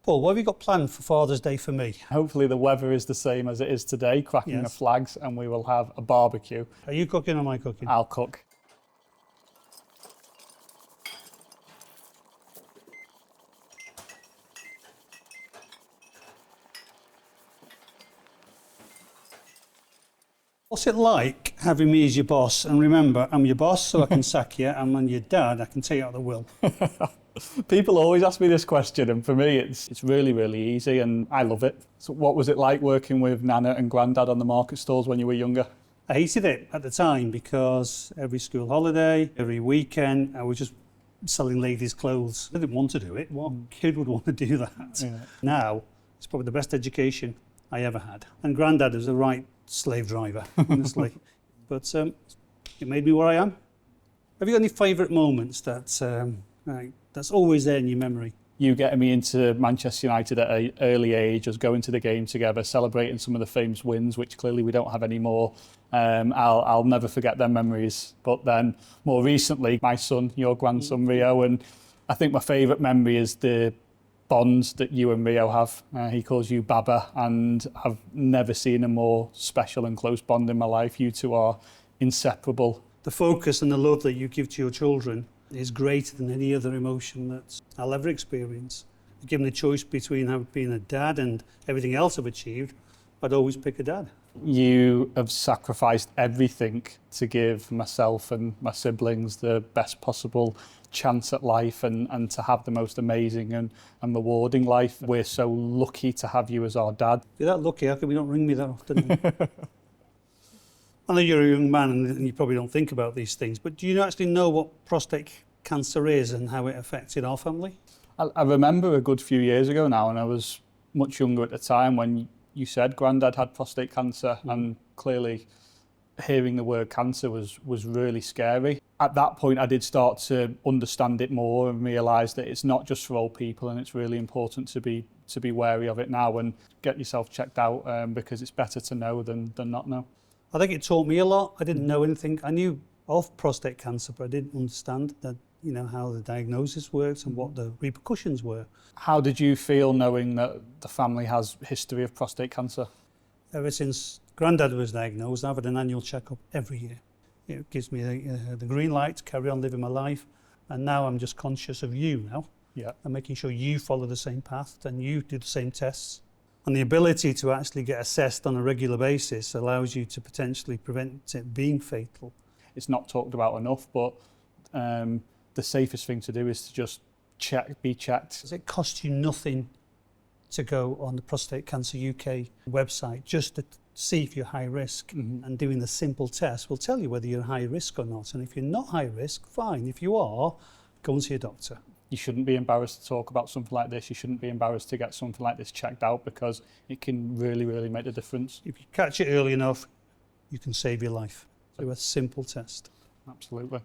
Paul, what have you got planned for Father's Day for me? Hopefully the weather is the same as it is today, cracking the flags, and we will have a barbecue. Are you cooking or am I cooking? I'll cook. What's it like having me as your boss? And remember, I'm your boss, so I can sack you, and when you're dad, I can take you out of the will. People always ask me this question, and for me it's really, really easy, and I love it. So what was it like working with Nana and Grandad on the market stalls when you were younger? I hated it at the time because every school holiday, every weekend, I was just selling ladies' clothes. I didn't want to do it. What kid would want to do that? Yeah. Now, it's probably the best education I ever had. And Grandad was the right slave driver, honestly. But it made me where I am. Have you got any favourite moments that's always there in your memory? You getting me into Manchester United at an early age, us going to the game together, celebrating some of the famous wins, which clearly we don't have anymore. I'll never forget them memories. But then more recently, my son, your grandson Rio, and I think my favourite memory is the bonds that you and Rio have. He calls you Baba, and I've never seen a more special and close bond in my life. You two are inseparable. The focus and the love that you give to your children is greater than any other emotion that I'll ever experience. Given the choice between being a dad and everything else I've achieved, I'd always pick a dad. You have sacrificed everything to give myself and my siblings the best possible chance at life and to have the most amazing and rewarding life. We're so lucky to have you as our dad. If you're that lucky, how come you don't ring me that often? I know you're a young man and you probably don't think about these things, but do you actually know what prostate cancer is and how it affects in our family? I remember a good few years ago now, and I was much younger at the time, when you said Grandad had prostate cancer, and clearly hearing the word cancer was really scary. At that point, I did start to understand it more and realise that it's not just for old people, and it's really important to be wary of it now and get yourself checked out, because it's better to know than not know. I think it taught me a lot. I didn't know anything. I knew of prostate cancer, but I didn't understand that, how the diagnosis works and what the repercussions were. How did you feel knowing that the family has history of prostate cancer? Ever since Grandad was diagnosed, I've had an annual checkup every year. It gives me the green light to carry on living my life. And now I'm just conscious of you now. Yeah. And making sure you follow the same path and you do the same tests. And the ability to actually get assessed on a regular basis allows you to potentially prevent it being fatal. It's not talked about enough, but the safest thing to do is to just be checked. Does it cost you nothing to go on the Prostate Cancer UK website just to see if you're high risk? And doing the simple test will tell you whether you're high risk or not. And if you're not high risk, fine. If you are, go and see a doctor. You shouldn't be embarrassed to talk about something like this. You shouldn't be embarrassed to get something like this checked out, because it can really, really make a difference. If you catch it early enough, you can save your life through a simple test. Absolutely.